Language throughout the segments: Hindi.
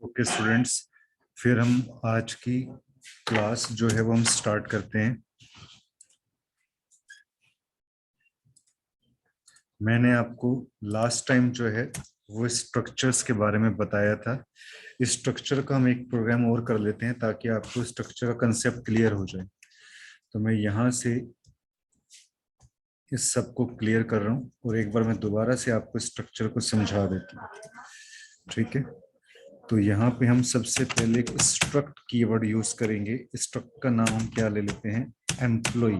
ओके स्टूडेंट्स, फिर हम आज की क्लास जो है वो हम स्टार्ट करते हैं। मैंने आपको लास्ट टाइम जो है वो स्ट्रक्चर्स के बारे में बताया था। इस स्ट्रक्चर का हम एक प्रोग्राम और कर लेते हैं ताकि आपको स्ट्रक्चर का कंसेप्ट क्लियर हो जाए। तो मैं यहाँ से इस सब को क्लियर कर रहा हूँ और एक बार मैं दोबारा से आपको स्ट्रक्चर को समझा देता हूँ। ठीक है, तो यहाँ पे हम सबसे पहले एक स्ट्रक्ट कीवर्ड यूज करेंगे। स्ट्रक्ट का नाम हम क्या ले लेते हैं, एम्प्लॉय।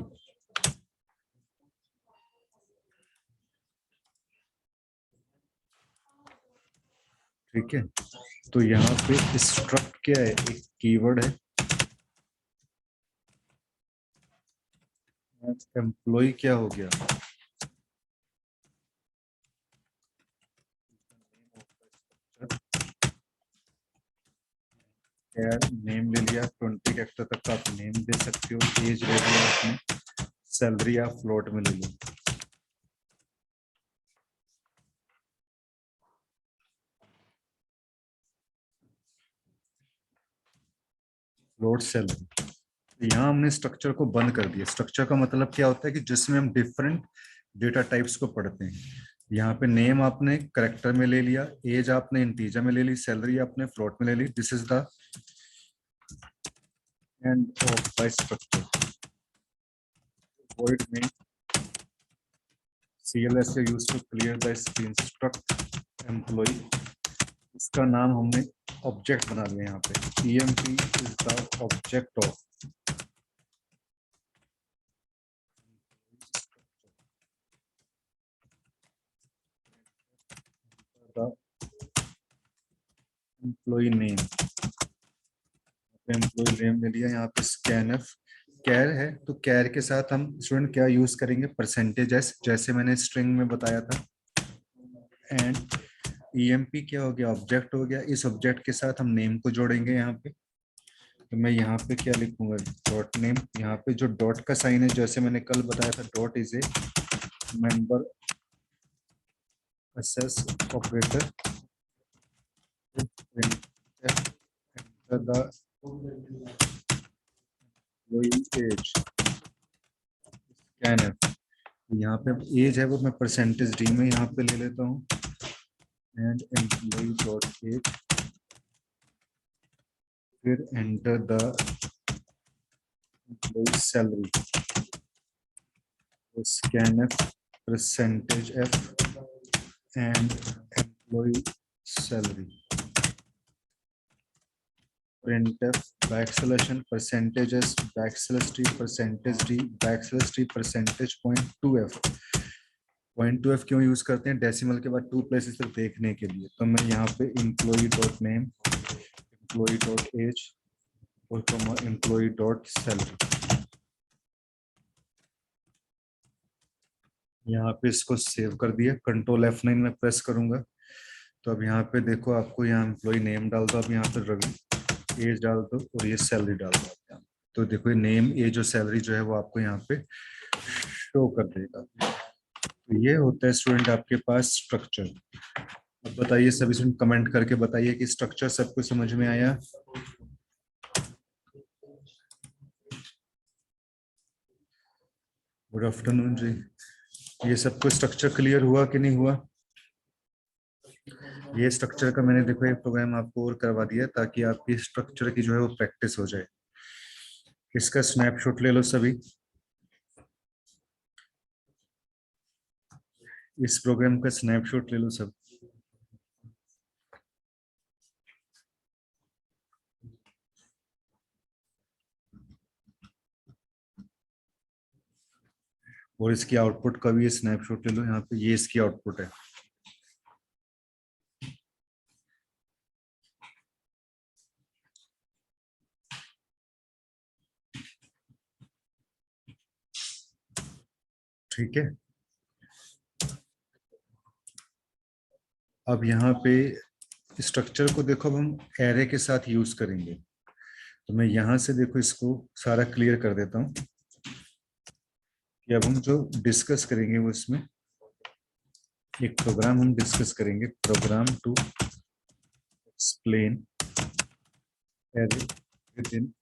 ठीक है, तो यहाँ पे स्ट्रक्ट क्या है, एक कीवर्ड है। एम्प्लॉय क्या हो गया, नेम ले लिया, 20 कैरेक्टर तक का आप नेम दे सकते हो। एज ले लिया आपने, सैलरी आप फ्लोट में ले लो। Float salary. यहाँ हमने स्ट्रक्चर को बंद कर दिया। स्ट्रक्चर का मतलब क्या होता है कि जिसमें हम डिफरेंट डेटा टाइप्स को पढ़ते हैं। यहाँ पे नेम आपने करेक्टर में ले लिया, एज आपने इंटीजर में ले ली, सैलरी आपने फ्लोट में ले ली। This is the end of the structure. void में cls is used to clear the screen। struct employee, इसका नाम हमने ऑब्जेक्ट बना लिया। यहाँ पे emp is the object of the employee name। Employee name ले लिया। यहाँ पे स्कैनफ कैर है, तो कैर के साथ हम स्टूडेंट क्या यूज करेंगे, परसेंटेज एस, जैसे मैंने स्ट्रिंग में बताया था। एंड ईएमपी क्या हो गया, ऑब्जेक्ट हो गया। इस ऑब्जेक्ट के साथ हम नेम को जोड़ेंगे। यहाँ पे तो मैं यहाँ पे क्या लिखूंगा, डॉट नेम। यहाँ पे जो डॉट का साइन है, जैसे मैंने कल बताया था, dot is a member access operator. The age scanf, यहाँ पे एज है वो मैं परसेंटेज डी में यहाँ पे ले लेता हूँ। एंड एम्प्लॉय डॉट एज, फिर enter the employee salary, scanf percentage f and employee salary. printf backslash percentage s backslash t percentage d backslash t percentage .2f। .2f क्यों यूज करते हैं, डेसिमल के बाद 2 प्लेसेस तक देखने के लिए। तो मैं यहाँ पे employee dot name, employee dot age और एम्प्लॉय डॉट सैलरी। यहाँ पे इसको सेव कर दिया। कंट्रोल F9 में प्रेस करूंगा तो अब यहाँ पे देखो, आपको यहाँ एम्प्लॉय नेम डाल दो, अब यहाँ पे रवि, एज डाल दो और ये सैलरी डाल दो। तो देखो ये नेम, एज और सैलरी जो है वो आपको यहाँ पे शो कर देगा। तो ये होता है स्टूडेंट आपके पास स्ट्रक्चर। अब बताइए सभी स्टूडेंट, कमेंट करके बताइए कि स्ट्रक्चर सबको समझ में आया। गुड आफ्टरनून जी। ये सबको स्ट्रक्चर क्लियर हुआ कि नहीं हुआ? ये स्ट्रक्चर का मैंने देखो एक प्रोग्राम आपको और करवा दिया ताकि आपकी स्ट्रक्चर की जो है वो प्रैक्टिस हो जाए। इसका स्नैपशॉट ले लो सभी। इस प्रोग्राम का स्नैपशॉट ले लो सब। और इसकी आउटपुट का भी स्नैपशॉट ले लो। यहाँ पे ये इसकी आउटपुट है। ठीक है, अब यहाँ पे स्ट्रक्चर को देखो, अब हम एरे के साथ यूज करेंगे। तो मैं यहाँ से देखो इसको सारा क्लियर कर देता हूँ कि अब हम जो डिस्कस करेंगे वो इसमें एक प्रोग्राम हम डिस्कस करेंगे, program to explain array within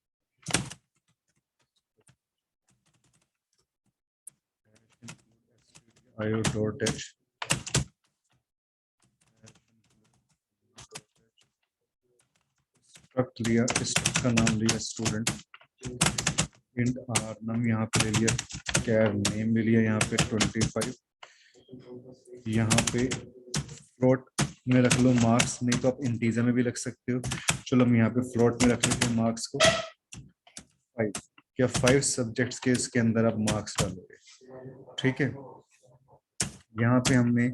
io.h struct लिया, स्ट्रक्ट का नाम लिया स्टूडेंट, इंट आर नाम यहाँ पे ले लिया, कैर नेम ले लिया यहाँ पे 25, यहाँ पे फ्लोट में रख लो मार्क्स, नहीं तो आप इंटीजर में भी रख सकते हो। चलो हम यहाँ पे फ्लोट में रख लेते हैं मार्क्स को 5, क्या 5 सब्जेक्ट्स के इसके अंदर आप मार्क्स डालोगे, ठीक है। यहाँ पे हमने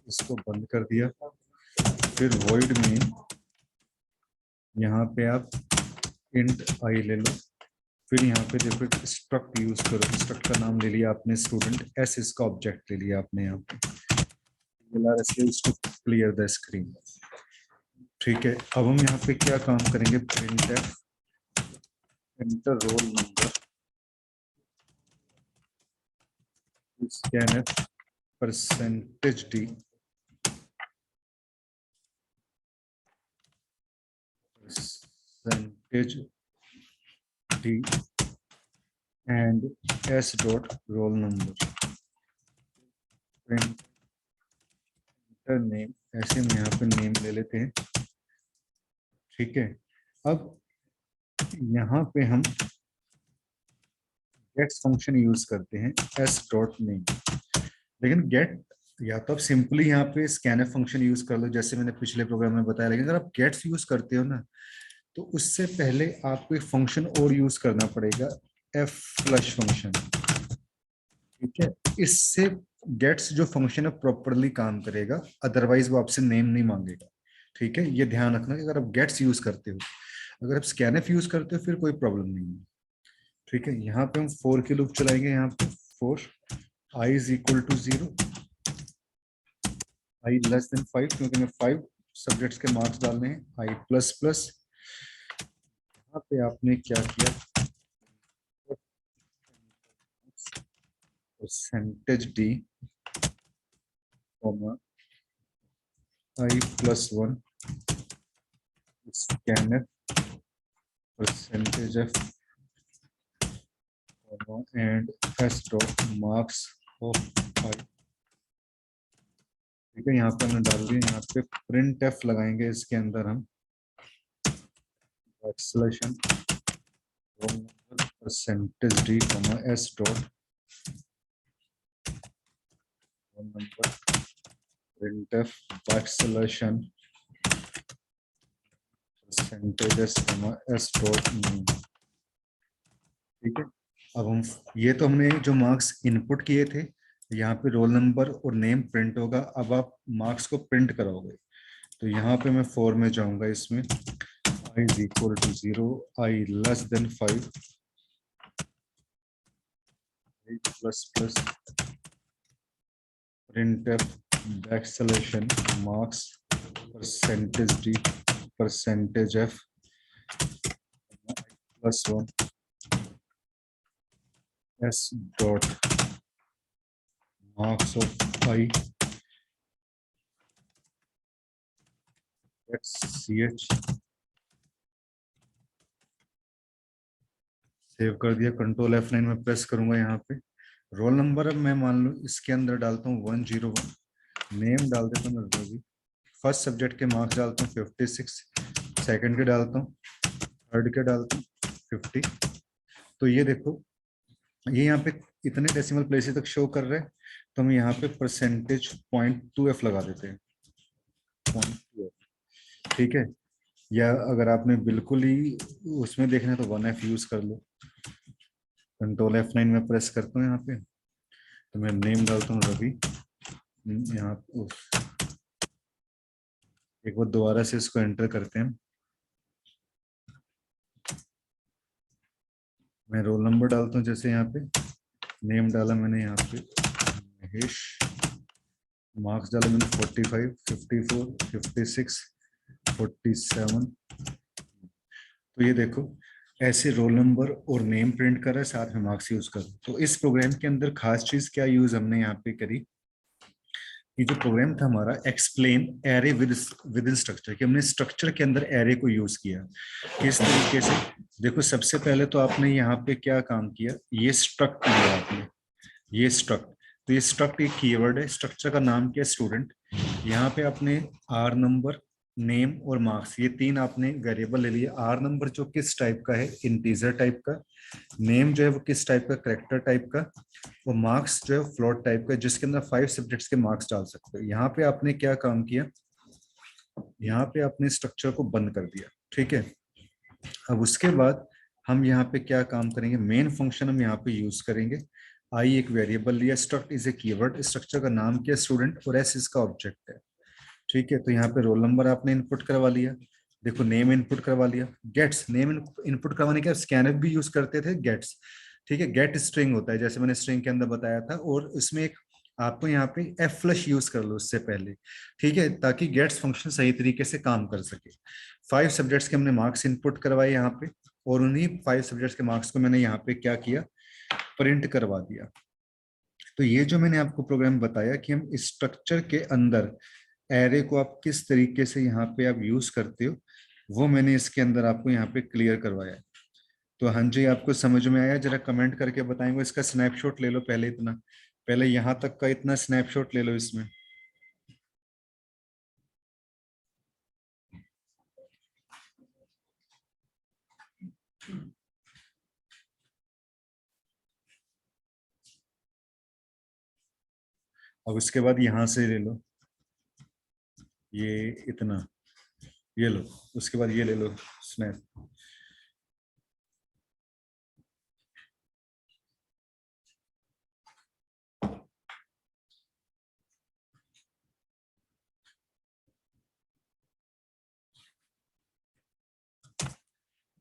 इसको बंद कर दिया, फिर वॉइड में यहाँ पे आप इंट आई ले लो, फिर यहाँ पे देखो स्ट्रक्ट यूज करो, स्ट्रक्ट का नाम ले लिया आपने स्टूडेंट, एस इसका ऑब्जेक्ट ले लिया आपने यहाँ पे, क्लियर द स्क्रीन, ठीक है। अब हम यहाँ पे क्या काम करेंगे, print F enter roll number scan F percentage D percentage d and s dot roll number print name, ऐसे हम यहाँ पे नेम ले लेते हैं, ठीक है। अब यहाँ पे हम गेट्स फंक्शन यूज करते हैं s डॉट नेम, लेकिन गेट या तो आप सिंपली यहाँ पे स्कैनफ फंक्शन यूज कर लो जैसे मैंने पिछले प्रोग्राम में बताया, लेकिन अगर आप गेट्स यूज करते हो ना तो उससे पहले आपको एक फंक्शन और यूज करना पड़ेगा, एफ फ्लश फंक्शन, ठीक है। इससे गेट्स जो फंक्शन है प्रॉपरली काम करेगा, अदरवाइज वो आपसे नेम नहीं मांगेगा, ठीक है। ये ध्यान रखना कि अगर आप गेट्स यूज करते हो, अगर आप स्कैनफ यूज करते हो फिर कोई प्रॉब्लम नहीं है, ठीक है। यहाँ पे हम 4 की लूप चलाएंगे, यहाँ पे 4 i is equal to 0, i less than 5, क्योंकि मैं 5 सब्जेक्ट्स के मार्क्स डालने हैं, i प्लस प्लस, यहाँ पे आपने क्या किया, percentage D i plus 1 scanner percentage f and S dot marks of i, ठीक है। यहाँ पे हमने डाल दिया, यहाँ पे प्रिंट एफ लगाएंगे, इसके अंदर हम acceleration percentage D S dot number print F acceleration percentage S dot, ठीक है। अब हम ये तो हमने जो मार्क्स इनपुट किए थे, यहाँ पे रोल नंबर और नेम प्रिंट होगा, अब आप मार्क्स को प्रिंट करोगे, तो यहाँ पे मैं 4 में जाऊंगा, इसमें i is equal to 0, i less than 5, plus plus print f backslash n marks percentage d percentage f plus 1 s dot marks of i ch, save कर दिया, कंट्रोल F9 में प्रेस करूंगा, यहाँ पे रोल नंबर अब मैं मान लो इसके अंदर डालता हूँ 101, नेम डाल देता हूँ मैं रवि, फर्स्ट सब्जेक्ट के मार्क्स डालता हूँ 56, सेकंड के डालता हूँ, थर्ड के डालता हूँ 50, तो ये देखो ये यहाँ पे इतने डेसिमल प्लेसेस तक शो कर रहे हैं, तो हम यहाँ पे परसेंटेज 0.2f लगा देते हैं, 0.2f, ठीक है। या अगर आपने बिल्कुल ही उसमें देखना है तो 1f यूज कर लो, कंट्रोल F9 में प्रेस करता हूँ यहाँ पे, तो मैं नेम डालता हूँ रवि, यहाँ एक बार दोबारा से इसको एंटर करते हैं, मैं रोल नंबर डालता हूँ, जैसे यहाँ पे नेम डाला मैंने यहाँ पे महेश, मार्क्स डाला मैंने 45, 54, 56, 47, तो ये देखो ऐसे रोल नंबर और नेम प्रिंट कर रहा है, साथ में मार्क्स यूज कर। तो इस प्रोग्राम के अंदर खास चीज क्या यूज हमने यहाँ पे करी, ये जो प्रोग्राम था हमारा explain array with in structure, कि हमने स्ट्रक्चर के अंदर एरे को यूज किया किस तरीके से। देखो सबसे पहले तो आपने यहाँ पे क्या काम किया, ये स्ट्रक्ट लिया आपने, ये स्ट्रक्ट, तो ये स्ट्रक्ट एक कीवर्ड है, स्ट्रक्चर का नाम क्या है स्टूडेंट। यहाँ पे आपने आर नंबर, नेम और मार्क्स, ये तीन आपने वेरिएबल ले लिए। आर नंबर जो किस टाइप का है, इंटीजर टाइप का। नेम जो है वो किस टाइप का, करेक्टर टाइप का। वो मार्क्स जो है फ्लोट टाइप का, जिसके अंदर 5 सब्जेक्ट्स के मार्क्स डाल सकते हो। यहाँ पे आपने क्या काम किया, यहाँ पे आपने स्ट्रक्चर को बंद कर दिया, ठीक है। अब उसके बाद हम यहाँ पे क्या काम करेंगे, मेन फंक्शन हम यहाँ पे यूज करेंगे। आई एक वेरिएबल लिया, struct is a keyword, structure का नाम क्या है स्टूडेंट, और एस इसका ऑब्जेक्ट है, ठीक है। तो यहाँ पे रोल नंबर आपने इनपुट करवा लिया, देखो नेम इनपुट करवा लिया, गेट्स नेम इनपुट करवाने के स्कैनर भी यूज करते थे गेट्स, ठीक है। गेट स्ट्रिंग होता है जैसे मैंने स्ट्रिंग के अंदर बताया था, और इसमें एक आपको यहाँ पे एफ फ्लश यूज कर लो उससे पहले, ठीक है, ताकि गेट्स फंक्शन सही तरीके से काम कर सके। 5 सब्जेक्ट्स के हमने मार्क्स इनपुट करवाए यहाँ पे, और उन्हीं 5 सब्जेक्ट्स के मार्क्स को मैंने यहाँ पे क्या किया, प्रिंट करवा दिया। तो ये जो मैंने आपको प्रोग्राम बताया कि हम स्ट्रक्चर के अंदर एरे को आप किस तरीके से यहाँ पे आप यूज करते हो, वो मैंने इसके अंदर आपको यहाँ पे क्लियर करवाया है। तो हाँ जी, आपको समझ में आया, जरा कमेंट करके बताएंगे। इसका स्नैपशॉट ले लो पहले, इतना पहले यहाँ तक का इतना स्नैपशॉट ले लो इसमें। अब उसके बाद यहाँ से ले लो ये इतना, ये लो, उसके बाद ये ले लो स्नैप।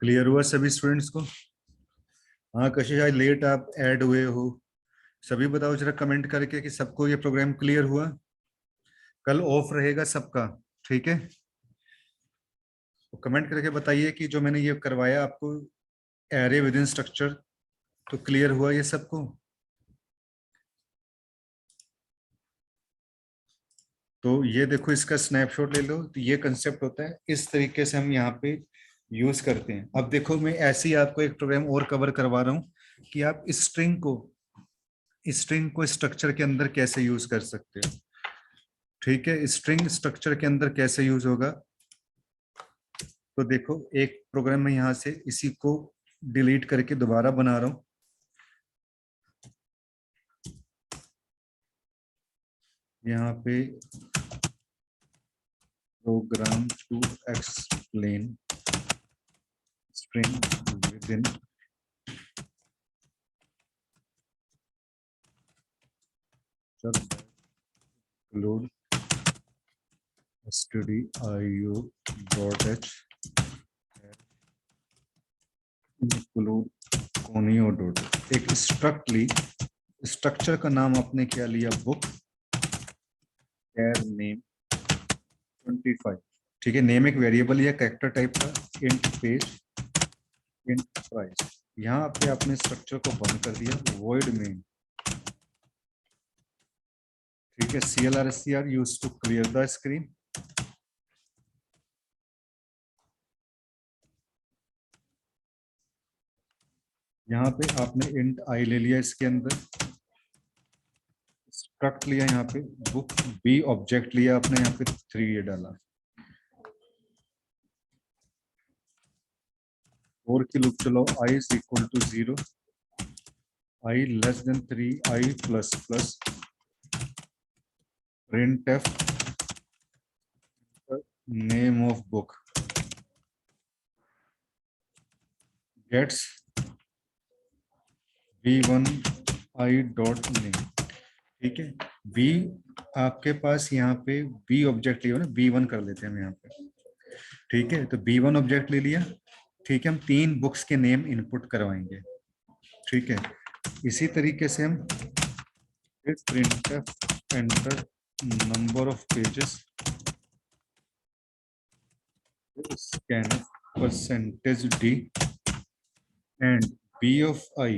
क्लियर हुआ सभी स्टूडेंट्स को? हाँ कशिश, आज लेट आप ऐड हुए हो, सभी बताओ जरा कमेंट करके कि सबको ये प्रोग्राम क्लियर हुआ। कल ऑफ रहेगा सबका, ठीक है। तो कमेंट करके बताइए कि जो मैंने ये करवाया आपको एरे विद इन स्ट्रक्चर, तो क्लियर हुआ ये सबको। तो ये देखो इसका स्नैपशॉट ले लो, तो ये कंसेप्ट होता है, इस तरीके से हम यहाँ पे यूज करते हैं। अब देखो मैं ऐसे ही आपको एक प्रोग्राम और कवर करवा रहा हूँ कि आप स्ट्रिंग को स्ट्रक्चर के अंदर कैसे यूज कर सकते हो, ठीक है। स्ट्रिंग स्ट्रक्चर के अंदर कैसे यूज होगा, तो देखो एक प्रोग्राम में यहाँ से इसी को डिलीट करके दोबारा बना रहा हूँ। यहाँ पे program to explain string within include stdio.h include conio.h। एक स्ट्रक्चर का नाम आपने क्या लिया, बुक कैर नेम 25, ठीक है। नेम एक वेरिएबल या कैरेक्टर टाइप का, इंट पेज इंट प्राइस। यहाँ पे आपने स्ट्रक्चर को बंद कर दिया, वॉइड मेन, ठीक है। CLR use to clear the screen. यहाँ पे आपने इंट आई ले लिया, इसके अंदर स्ट्रक्ट लिया, यहाँ पे बुक बी ऑब्जेक्ट लिया आपने, यहाँ पे 3 ये डाला, और की लूप चलो, i is equal to 0, i less than 3, i plus plus, printf name of book gets v1 i dot name, ठीक है। v आपके पास यहाँ पे b ऑब्जेक्ट लिया ना, b1 कर लेते हैं हम यहाँ पे, ठीक है। तो b1 ऑब्जेक्ट ले लिया, ठीक है। हम 3 बुक्स के नेम इनपुट करवाएंगे, ठीक है। इसी तरीके से हम printf enter number of pages scanf percentage d and b of I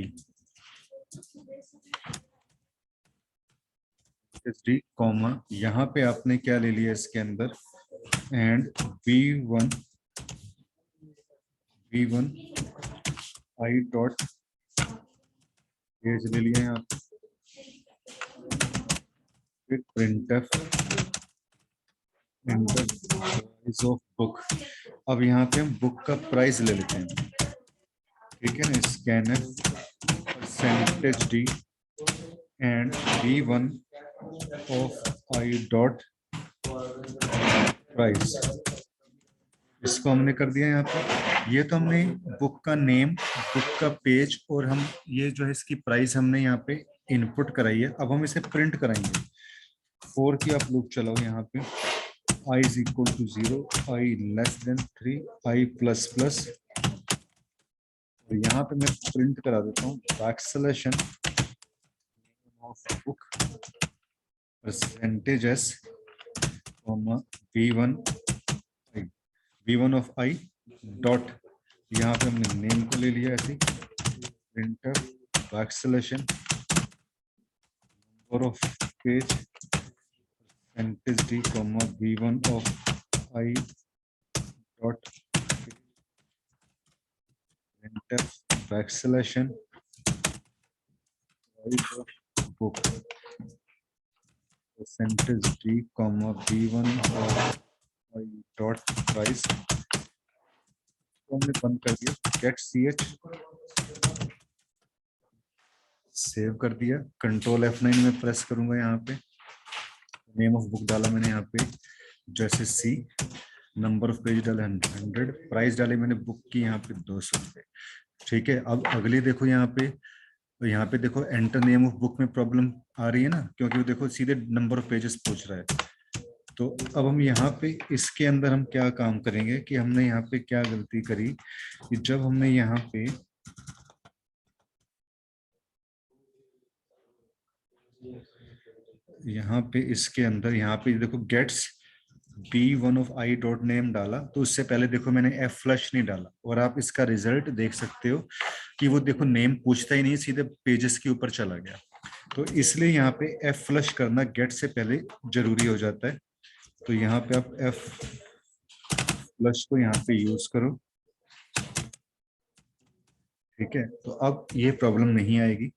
percentage d comma यहाँ पे आपने क्या ले लिया इसके अंदर and v1 i dot as ले लिया यहाँ पे, फिर printf प्राइस ऑफ बुक। अब यहाँ पे हम बुक का प्राइस ले लेते हैं, ठीक है ना, scanner percentage D and v1 of i dot price. इसको हमने कर दिया यहाँ पे। ये तो हमने बुक का नेम, बुक का पेज और हम ये जो है इसकी प्राइस हमने यहाँ पे इनपुट कराई है। अब हम इसे प्रिंट कराएंगे। 4 की आप लूप चलाओ यहाँ पे, i is equal to 0, i less than 3, i plus plus, और यहाँ पे मैं प्रिंट करा देता हूँ backslash of book percentage s v1 of i dot, यहाँ पे हमने नेम को ले लिया ऐसे, printf backslash number of page percentage d comma v1 of i dot printf backslash book percentage d comma v1 of i dot price. हमने बंद कर दिया, गेट ch सेव कर दिया, कंट्रोल F9 में प्रेस करूंगा। यहाँ पे नेम ऑफ बुक डाला मैंने यहाँ पे जैसे सी, नंबर ऑफ पेज डाले 100, प्राइस डाले मैंने बुक की यहाँ पे 200 रुपये, ठीक है। अब अगली देखो यहाँ पे देखो एंटर नेम ऑफ बुक में प्रॉब्लम आ रही है ना, क्योंकि वो देखो सीधे नंबर ऑफ पेजेस पूछ रहा है। तो अब हम यहाँ पे इसके अंदर हम क्या काम करेंगे कि हमने यहाँ पे क्या गलती करी कि जब हमने यहाँ पे इसके अंदर यहाँ पे देखो gets b1 of i dot name डाला, तो उससे पहले देखो मैंने f फ्लश नहीं डाला, और आप इसका रिजल्ट देख सकते हो कि वो देखो नेम पूछता ही नहीं, सीधे पेजेस के ऊपर चला गया। तो इसलिए यहाँ पे f फ्लश करना गेट से पहले जरूरी हो जाता है। तो यहाँ पे आप f फ्लश को यहाँ पे यूज करो, ठीक है। तो अब ये प्रॉब्लम नहीं आएगी।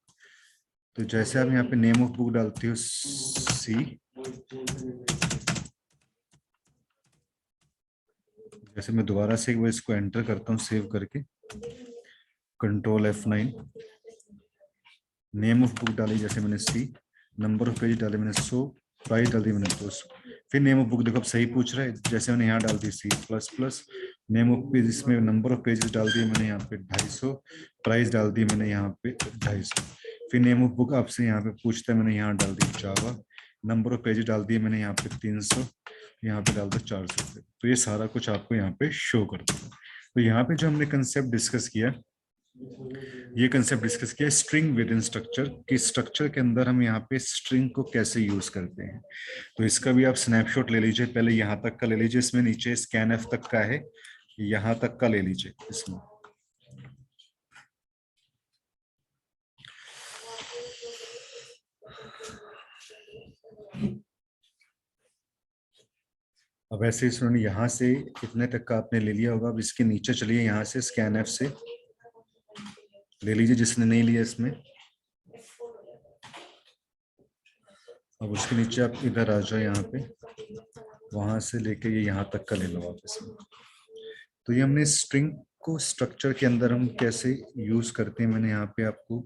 तो जैसे आप यहाँ पे नेम ऑफ बुक डालते हो सी, जैसे मैं दोबारा से एक बार इसको एंटर करता हूँ सेव करके, control F9, name of book डाली जैसे मैंने सी, नंबर ऑफ पेज डाले मैंने 100, प्राइस डाल दी मैंने 200, फिर नेम ऑफ बुक देखो अब सही पूछ रहा है, जैसे मैंने यहाँ डाल दी C plus plus, name of page इसमें नंबर ऑफ पेजेस डाल दिए मैंने यहाँ पे 250, प्राइस डाल दी मैंने यहाँ पे 250, फिर नेम ऑफ बुक आपसे यहाँ पे पूछता है, मैंने यहाँ डाल दी जावा, नंबर ऑफ पेज डाल दिए मैंने यहाँ पे 300, यहाँ पे डाल दो 400 रुपये। तो ये सारा कुछ आपको यहाँ पे शो कर दूंगा। तो यहाँ पे जो हमने कंसेप्ट डिस्कस किया, ये कंसेप्ट डिस्कस किया स्ट्रिंग विद इन स्ट्रक्चर, कि स्ट्रक्चर के अंदर हम यहाँ पे स्ट्रिंग को कैसे यूज करते हैं। तो इसका भी आप स्नैपशॉट ले लीजिए, पहले यहाँ तक का ले लीजिए, इसमें नीचे स्कैन एफ तक का है, यहाँ तक का ले लीजिए इसमें। अब ऐसे ही सुनिए, यहाँ से इतने तक का आपने ले लिया होगा। अब इसके नीचे चलिए, यहाँ से स्कैन एफ से ले लीजिए जिसने नहीं लिया इसमें। अब उसके नीचे आप इधर आ जाओ, यहाँ पे वहां से लेके ये यहाँ तक का ले लो आप इसमें। तो ये हमने स्ट्रिंग को स्ट्रक्चर के अंदर हम कैसे यूज करते हैं, मैंने यहाँ पे आपको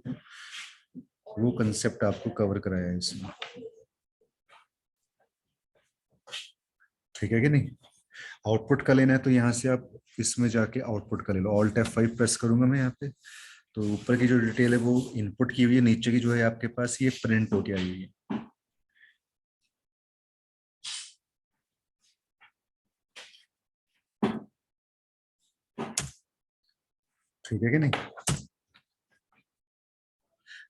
वो कंसेप्ट आपको कवर कराया है इसमें, ठीक है कि नहीं। आउटपुट का लेना है तो यहाँ से आप इसमें जाके आउटपुट का ले लो, ऑल्ट F5 प्रेस करूंगा मैं यहाँ पे, तो ऊपर की जो डिटेल है वो इनपुट की हुई है, नीचे की जो है आपके पास ये प्रिंट होके आई हुई है, ठीक है कि नहीं।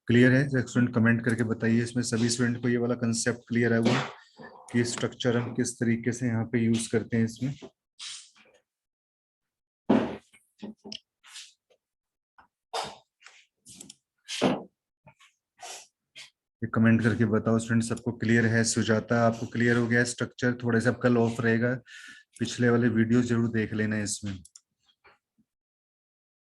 क्लियर है? स्टूडेंट कमेंट करके बताइए, इसमें सभी स्टूडेंट को ये वाला कंसेप्ट क्लियर है वो, कि स्ट्रक्चर हम किस तरीके से यहाँ पे यूज करते हैं इसमें। ये कमेंट करके बताओ स्टूडेंट, सबको क्लियर है? सुजाता, आपको क्लियर हो गया स्ट्रक्चर? थोड़ा सा कल ऑफ रहेगा, पिछले वाले वीडियो जरूर देख लेना इसमें।